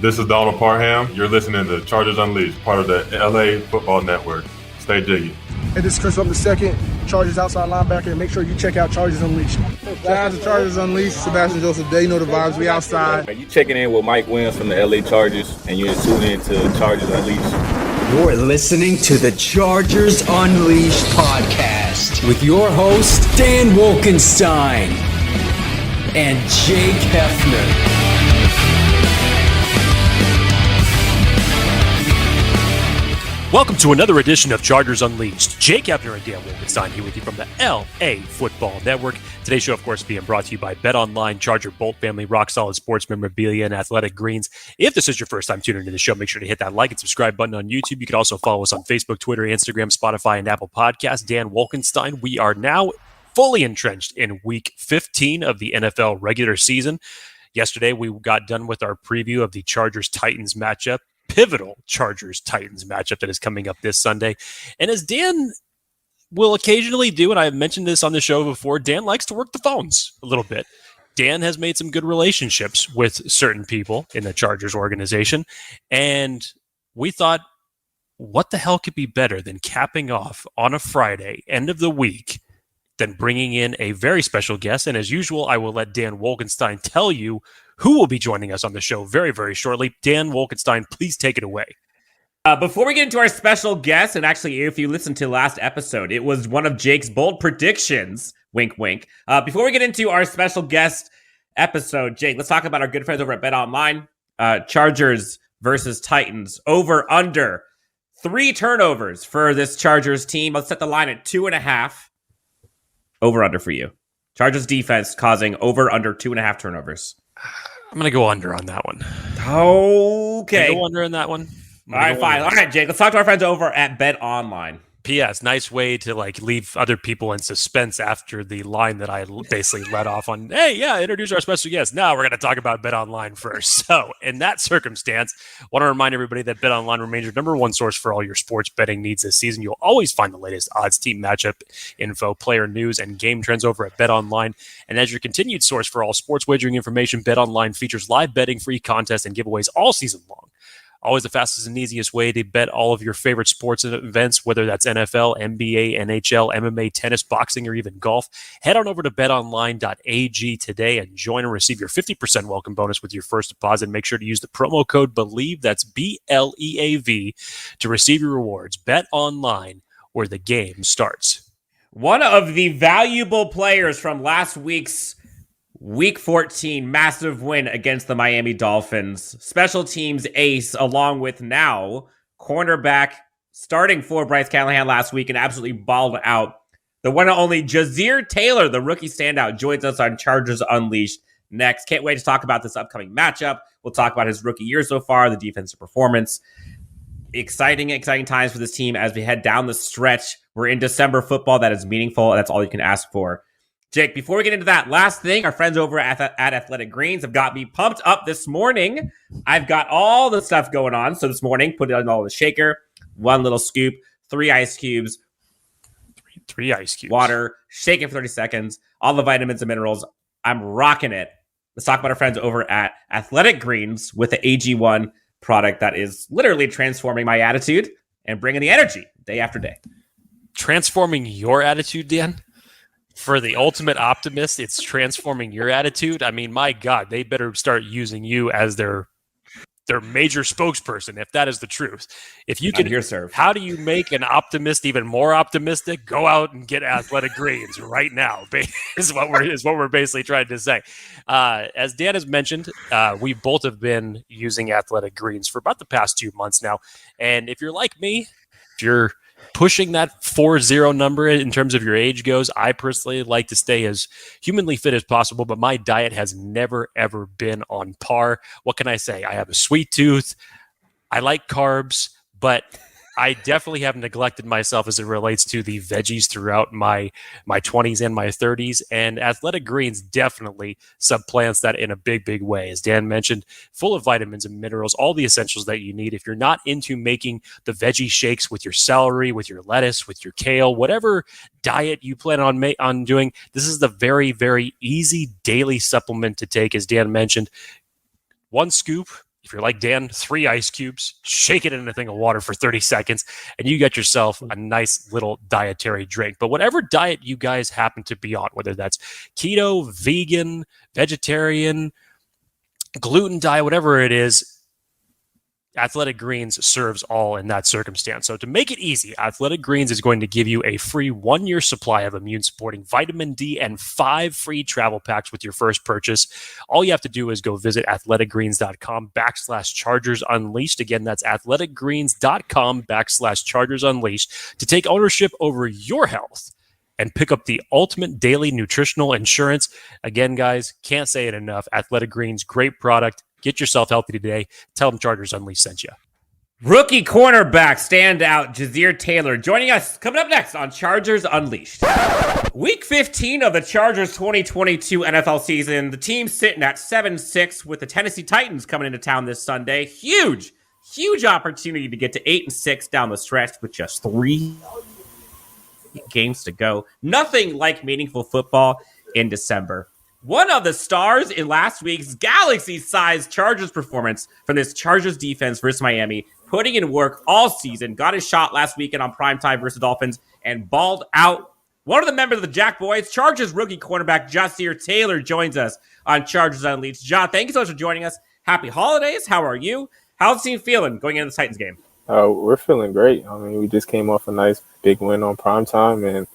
This is Donald Parham. You're listening to Chargers Unleashed, part of the LAFB Network. Stay jiggy. Hey, this is Chris Rupp II, Chargers outside linebacker, and make sure you check out Chargers Unleashed. Shout out to Chargers Unleashed, Sebastian Joseph Day, you know the vibes, we outside. You checking in with Mike Williams from the LA Chargers, and you're tuning in to Chargers Unleashed. You're listening to the Chargers Unleashed podcast with your host, Dan Wolkenstein and Jake Hefner. Welcome to another edition of Chargers Unleashed. Jake Hefner and Dan Wolkenstein here with you from the LAFB Network. Today's show, of course, being brought to you by BetOnline, Charger Bolt Family, Rock Solid Sports Memorabilia, and Athletic Greens. If this is your first time tuning into the show, make sure to hit that like and subscribe button on YouTube. You can also follow us on Facebook, Twitter, Instagram, Spotify, and Apple Podcasts. Dan Wolkenstein. We are now fully entrenched in Week 15 of the NFL regular season. Yesterday, we got done with our preview of the Chargers-Titans matchup. Pivotal Chargers-Titans matchup that is coming up this Sunday. And as Dan will occasionally do, and I've mentioned this on the show before, Dan likes to work the phones a little bit. Dan has made some good relationships with certain people in the Chargers organization, and we thought, what the hell could be better than capping off on a Friday, end of the week, than bringing in a very special guest. And as usual, I will let Dan Wolkenstein tell you who will be joining us on the show very, very shortly. Dan Wolkenstein, please take it away. Before we get into our special guest, and actually, if you listened to last episode, it was one of Jake's bold predictions. Wink, wink. Before we get into our special guest episode, Jake, let's talk about our good friends over at BetOnline. Chargers versus Titans. Over, under. 3 turnovers for this Chargers team. Let's set the line at 2.5. Over, under for you. Chargers defense causing over, under 2.5 turnovers. I'm going to go under on that one. Okay. Go under on that one. All right, fine. All right, Jake, let's talk to our friends over at BetOnline. P.S. Nice way to leave other people in suspense after the line that I basically let off on. Hey, yeah, introduce our special guest. Now we're going to talk about BetOnline first. So in that circumstance, I want to remind everybody that BetOnline remains your number one source for all your sports betting needs this season. You'll always find the latest odds, team matchup info, player news, and game trends over at BetOnline. And as your continued source for all sports wagering information, BetOnline features live betting, free contests, and giveaways all season long. Always the fastest and easiest way to bet all of your favorite sports events, whether that's NFL, NBA, NHL, MMA, tennis, boxing, or even golf. Head on over to betonline.ag today and join and receive your 50% welcome bonus with your first deposit. Make sure to use the promo code BELIEVE, that's BLEAV, to receive your rewards. Bet online, where the game starts. One of the valuable players from last week's Week 14 massive win against the Miami Dolphins. Special teams ace, along with now cornerback starting for Bryce Callahan last week and absolutely balled out. The one and only Jazir Taylor, the rookie standout, joins us on Chargers Unleashed next. Can't wait to talk about this upcoming matchup. We'll talk about his rookie year so far, the defensive performance. Exciting times for this team as we head down the stretch. We're in December football that is meaningful. That's all you can ask for. Jake, before we get into that last thing, our friends over at Athletic Greens have got me pumped up this morning. I've got all the stuff going on. So this morning, put it on all the shaker, 1 little scoop, 3 ice cubes, three ice cubes, water, shake it for 30 seconds, all the vitamins and minerals. I'm rocking it. Let's talk about our friends over at Athletic Greens with the AG1 product that is literally transforming my attitude and bringing the energy day after day. Transforming your attitude, Dan? For the ultimate optimist, it's transforming your attitude. I mean, my God, they better start using you as their major spokesperson, if that is the truth. If you can, how do you make an optimist even more optimistic? Go out and get Athletic Greens right now. Is what we're basically trying to say. As Dan has mentioned, we both have been using Athletic Greens for about the past 2 months now. And if you're like me, if you're pushing that 40 number in terms of your age goes, I personally like to stay as humanly fit as possible, but my diet has never, ever been on par. What can I say? I have a sweet tooth. I like carbs, but I definitely have neglected myself as it relates to the veggies throughout my 20s and my 30s, and Athletic Greens definitely supplants that in a big, big way. As Dan mentioned, full of vitamins and minerals, all the essentials that you need. If you're not into making the veggie shakes with your celery, with your lettuce, with your kale, whatever diet you plan on doing, this is the very, very easy daily supplement to take. As Dan mentioned, 1 scoop If you're like Dan, 3 ice cubes, shake it in a thing of water for 30 seconds, and you get yourself a nice little dietary drink. But whatever diet you guys happen to be on, whether that's keto, vegan, vegetarian, gluten diet, whatever it is, Athletic Greens serves all in that circumstance. So to make it easy, Athletic Greens is going to give you a free 1-year supply of immune-supporting vitamin D and 5 free travel packs with your first purchase. All you have to do is go visit athleticgreens.com/Chargers Unleashed. Again, that's athleticgreens.com/Chargers Unleashed to take ownership over your health and pick up the ultimate daily nutritional insurance. Again, guys, can't say it enough. Athletic Greens, great product. Get yourself healthy today. Tell them Chargers Unleashed sent you. Rookie cornerback standout Jazir Taylor joining us coming up next on Chargers Unleashed. Week 15 of the Chargers 2022 NFL season. The team sitting at 7-6 with the Tennessee Titans coming into town this Sunday. Huge opportunity to get to 8-6 down the stretch with just 3 games to go. Nothing like meaningful football in December. One of the stars in last week's galaxy-sized Chargers performance from this Chargers defense versus Miami, putting in work all season, got his shot last weekend on primetime versus Dolphins, and balled out. One of the members of the Jack Boys, Chargers rookie cornerback Jazir Taylor, joins us on Chargers Unleashed. Ja, thank you so much for joining us. Happy holidays. How are you? How's the team feeling going into the Titans game? We're feeling great. I mean, we just came off a nice big win on primetime, and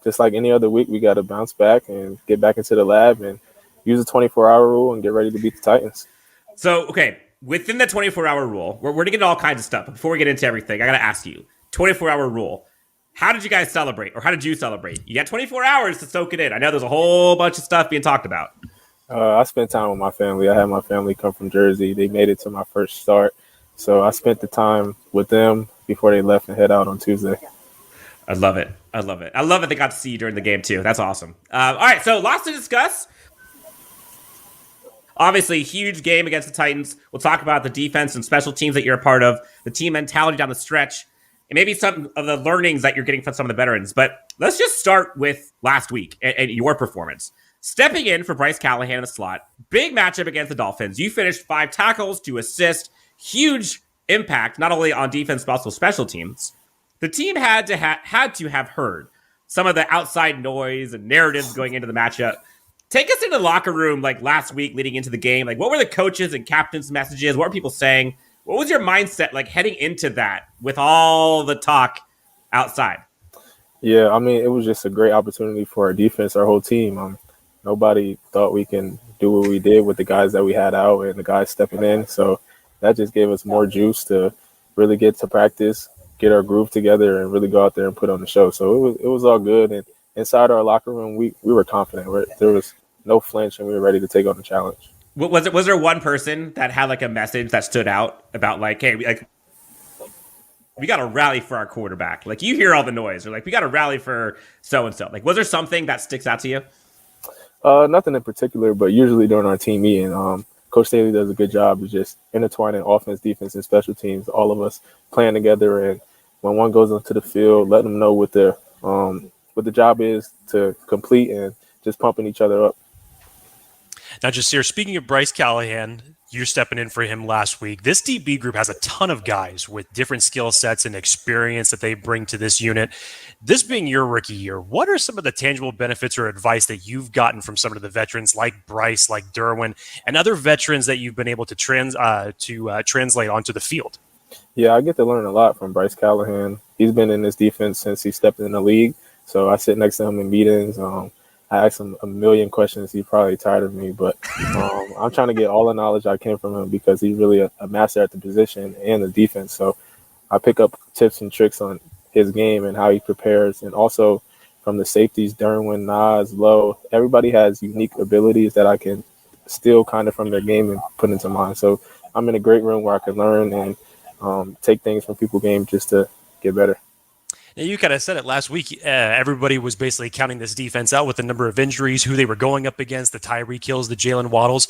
just like any other week, we got to bounce back and get back into the lab and use the 24-hour rule and get ready to beat the Titans. So, okay, within the 24-hour rule, we're going to get all kinds of stuff. But before we get into everything, I got to ask you, 24-hour rule, how did you guys celebrate, or how did you celebrate? You got 24 hours to soak it in. I know there's a whole bunch of stuff being talked about. I spent time with my family. I had my family come from Jersey. They made it to my first start. So I spent the time with them before they left and head out on Tuesday. I love it. I love that they got to see you during the game, too. That's awesome. All right, so lots to discuss. Obviously, huge game against the Titans. We'll talk about the defense and special teams that you're a part of, the team mentality down the stretch, and maybe some of the learnings that you're getting from some of the veterans. But let's just start with last week and your performance. Stepping in for Bryce Callahan in the slot, big matchup against the Dolphins. You finished 5 tackles, 2 assists, huge impact, not only on defense, but also special teams. The team had to have heard some of the outside noise and narratives going into the matchup. Take us into the locker room like last week leading into the game. Like, what were the coaches and captains' messages? What were people saying? What was your mindset like heading into that with all the talk outside? Yeah, I mean, it was just a great opportunity for our defense, our whole team. Nobody thought we can do what we did with the guys that we had out and the guys stepping in. So that just gave us more juice to really get to practice, get our groove together, and really go out there and put on the show. So it was all good. And inside our locker room, we were confident. There was no flinch, and we were ready to take on the challenge. Was there one person that had like a message that stood out about like, hey, we got to rally for our quarterback? Like, you hear all the noise, or like, we got to rally for so-and-so. Like, was there something that sticks out to you? Nothing in particular, but usually during our team meeting, Coach Staley does a good job of just intertwining offense, defense, and special teams, all of us playing together. And when one goes onto the field, letting them know what the job is to complete and just pumping each other up. Now, Jazir, speaking of Bryce Callahan, you're stepping in for him last week. This DB group has a ton of guys with different skill sets and experience that they bring to this unit. This being your rookie year, what are some of the tangible benefits or advice that you've gotten from some of the veterans like Bryce, like Derwin, and other veterans that you've been able to translate onto the field? Yeah, I get to learn a lot from Bryce Callahan. He's been in this defense since he stepped in the league, so I sit next to him in meetings. I ask him a million questions. He's probably tired of me, but I'm trying to get all the knowledge I can from him because he's really a master at the position and the defense. So I pick up tips and tricks on his game and how he prepares. And also from the safeties, Derwin, Nas, Lowe, everybody has unique abilities that I can steal kind of from their game and put into mine. So I'm in a great room where I can learn and take things from people's game just to get better. Now, you kind of said it last week. Everybody was basically counting this defense out with the number of injuries, who they were going up against, the Tyreek Hills, the Jalen Waddles.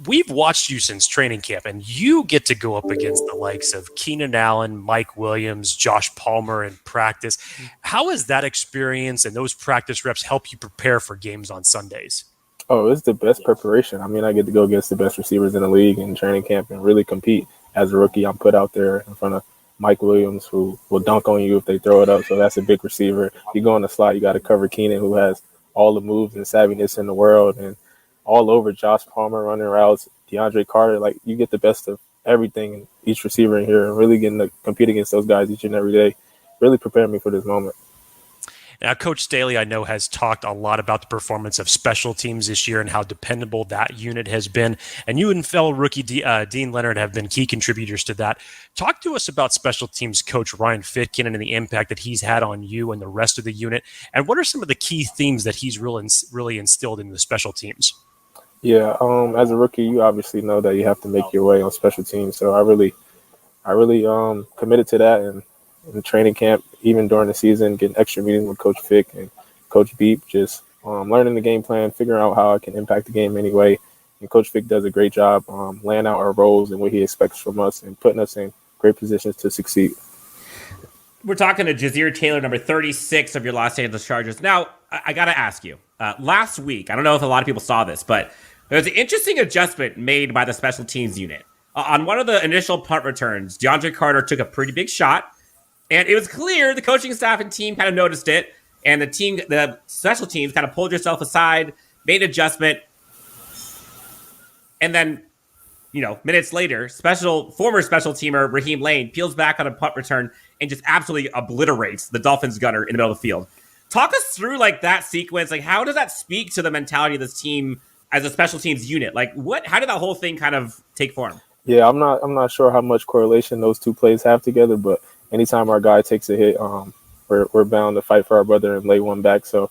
We've watched you since training camp, and you get to go up against the likes of Keenan Allen, Mike Williams, Josh Palmer in practice. How has that experience and those practice reps help you prepare for games on Sundays? Oh, it's the best preparation. I mean, I get to go against the best receivers in the league in training camp and really compete. As a rookie, I'm put out there in front of Mike Williams, who will dunk on you if they throw it up. So that's a big receiver. You go in the slot, you got to cover Keenan, who has all the moves and savviness in the world, and all over Josh Palmer running routes, DeAndre Carter. Like, you get the best of everything in each receiver in here, and really getting to compete against those guys each and every day really prepared me for this moment. Now, Coach Staley, I know, has talked a lot about the performance of special teams this year and how dependable that unit has been. And you and fellow rookie Dean Leonard have been key contributors to that. Talk to us about special teams coach Ryan Fitkin and the impact that he's had on you and the rest of the unit. And what are some of the key themes that he's really instilled in the special teams? Yeah, as a rookie, you obviously know that you have to make your way on special teams. So I really committed to that, and in training camp, even during the season, getting extra meetings with Coach Fick and Coach Beep, just learning the game plan, figuring out how I can impact the game anyway. And Coach Fick does a great job laying out our roles and what he expects from us and putting us in great positions to succeed. We're talking to Jazir Taylor, number 36 of your Los Angeles Chargers. Now, I got to ask you, last week, I don't know if a lot of people saw this, but there was an interesting adjustment made by the special teams unit. On one of the initial punt returns, DeAndre Carter took a pretty big shot. And it was clear the coaching staff and team kind of noticed it. And the special teams kind of pulled yourself aside, made an adjustment. And then, minutes later, former special teamer Raheem Lane peels back on a punt return and just absolutely obliterates the Dolphins gunner in the middle of the field. Talk us through that sequence. How does that speak to the mentality of this team as a special teams unit? How did that whole thing kind of take form? Yeah, I'm not sure how much correlation those two plays have together, but anytime our guy takes a hit, we're bound to fight for our brother and lay one back. So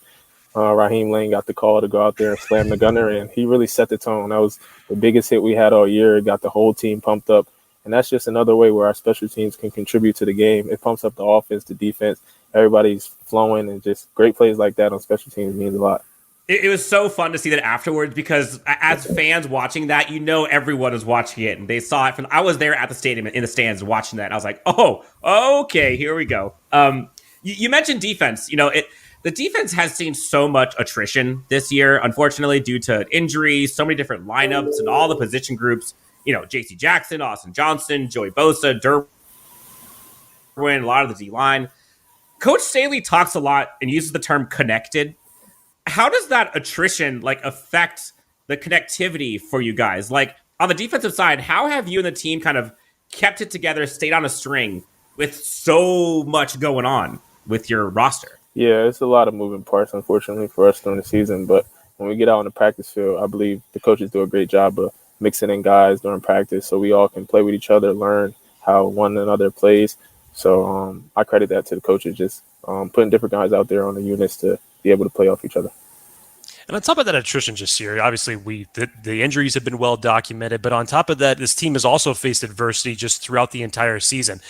Raheem Lane got the call to go out there and slam the gunner, and he really set the tone. That was the biggest hit we had all year. It got the whole team pumped up, and that's just another way where our special teams can contribute to the game. It pumps up the offense, the defense. Everybody's flowing, and just great plays like that on special teams means a lot. It was so fun to see that afterwards, because as fans watching that, everyone was watching it, and they saw it I was there at the stadium in the stands watching that, and I was like, oh, okay, here we go. You mentioned defense. The defense has seen so much attrition this year, unfortunately, due to injuries, so many different lineups and all the position groups. J.C. Jackson, Austin Johnson, Joey Bosa, Derwin, a lot of the D-line. Coach Staley talks a lot and uses the term connected. How does that attrition affect the connectivity for you guys? On the defensive side, how have you and the team kind of kept it together, stayed on a string with so much going on with your roster? Yeah, it's a lot of moving parts, unfortunately, for us during the season. But when we get out on the practice field, I believe the coaches do a great job of mixing in guys during practice so we all can play with each other, learn how one another plays. So I credit that to the coaches, just putting different guys out there on the units to be able to play off each other. And on top of that attrition just here, obviously the injuries have been well documented, but on top of that, this team has also faced adversity just throughout the entire season.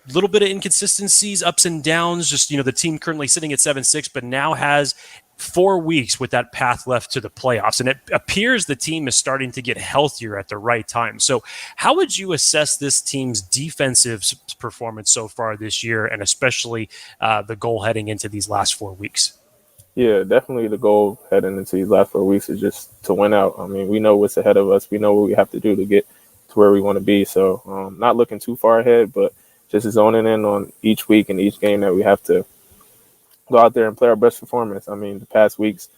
A little bit of inconsistencies, ups and downs, just, the team currently sitting at 7-6, but now has 4 weeks with that path left to the playoffs. And it appears the team is starting to get healthier at the right time. So how would you assess this team's defensive performance so far this year, and especially the goal heading into these last 4 weeks? Yeah, definitely the goal heading into these last 4 weeks is just to win out. I mean, we know what's ahead of us. We know what we have to do to get to where we want to be. So not looking too far ahead, but just zoning in on each week and each game that we have to go out there and play our best performance. I mean, the past weeks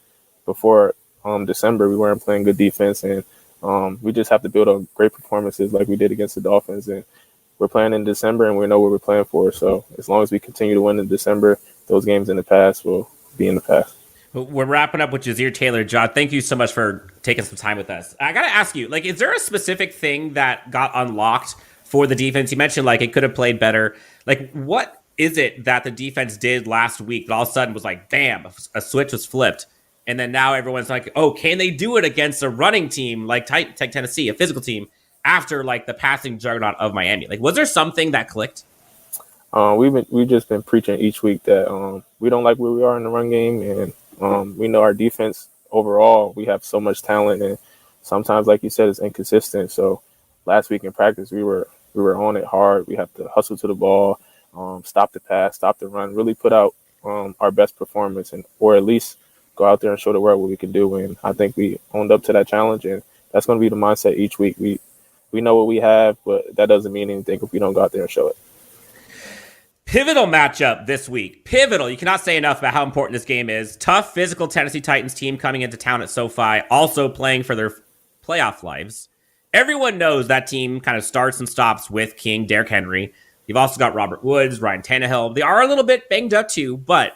before December, we weren't playing good defense, and we just have to build up great performances like we did against the Dolphins. And we're playing in December, and we know what we're playing for. So as long as we continue to win in December, those games in the past will be in the past. We're wrapping up with Jazir Taylor. John, thank you so much for taking some time with us. I got to ask you, is there a specific thing that got unlocked for the defense? You mentioned it could have played better. What is it that the defense did last week that all of a sudden was bam, a switch was flipped, and then now everyone's like, oh, can they do it against a running team like Tennessee, a physical team, after the passing juggernaut of Miami? Was there something that clicked? We've just been preaching each week that we don't like where we are in the run game, and we know our defense overall, we have so much talent, and sometimes, like you said, it's inconsistent. So last week in practice, we were on it hard. We have to hustle to the ball, stop the pass, stop the run, really put out our best performance, or at least go out there and show the world what we can do. And I think we owned up to that challenge, and that's going to be the mindset each week. We know what we have, but that doesn't mean anything if we don't go out there and show it. Pivotal matchup this week. Pivotal. You cannot say enough about how important this game is. Tough, physical Tennessee Titans team coming into town at SoFi, also playing for their playoff lives. Everyone knows that team kind of starts and stops with King, Derrick Henry. You've also got Robert Woods, Ryan Tannehill. They are a little bit banged up too, but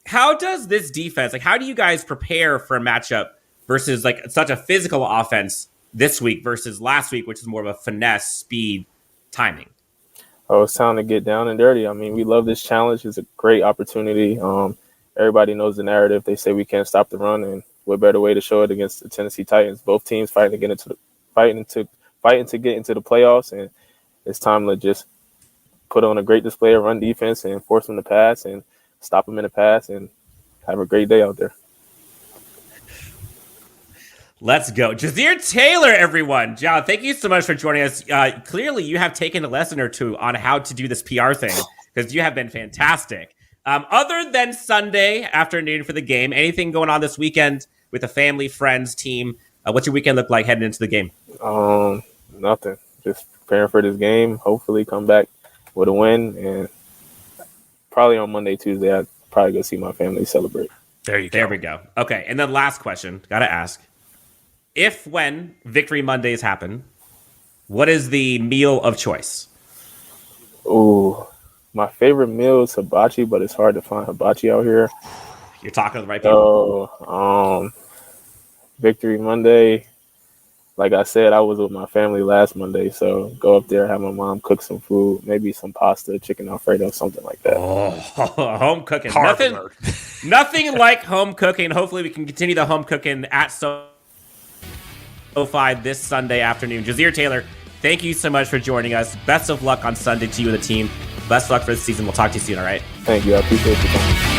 how does this defense, how do you guys prepare for a matchup versus such a physical offense this week versus last week, which is more of a finesse, speed, timing? Oh, it's time to get down and dirty. I mean, we love this challenge. It's a great opportunity. Everybody knows the narrative. They say we can't stop the run, and what better way to show it against the Tennessee Titans? Both teams fighting to get into the playoffs, and it's time to just put on a great display of run defense and force them to pass and stop them in the pass and have a great day out there. Let's go. Jazir Taylor, everyone. John, thank you so much for joining us. Clearly, you have taken a lesson or two on how to do this PR thing because you have been fantastic. Other than Sunday afternoon for the game, anything going on this weekend with the family, friends, team? What's your weekend look like heading into the game? Nothing. Just preparing for this game. Hopefully come back with a win. And probably on Monday, Tuesday, I'd probably go see my family celebrate. There you go. There we go. Okay, and then last question. Got to ask. When Victory Mondays happen, what is the meal of choice? Ooh, my favorite meal is hibachi, but it's hard to find hibachi out here. You're talking to the right people. So, Victory Monday, like I said, I was with my family last Monday, so go up there, have my mom cook some food, maybe some pasta, chicken Alfredo, something like that. Oh, home cooking. Harvard. Nothing like home cooking. Hopefully we can continue the home cooking at SoFi this Sunday afternoon. Jazir Taylor, thank you so much for joining us. Best of luck on Sunday to you and the team. Best of luck for the season. We'll talk to you soon, all right? Thank you. I appreciate your time.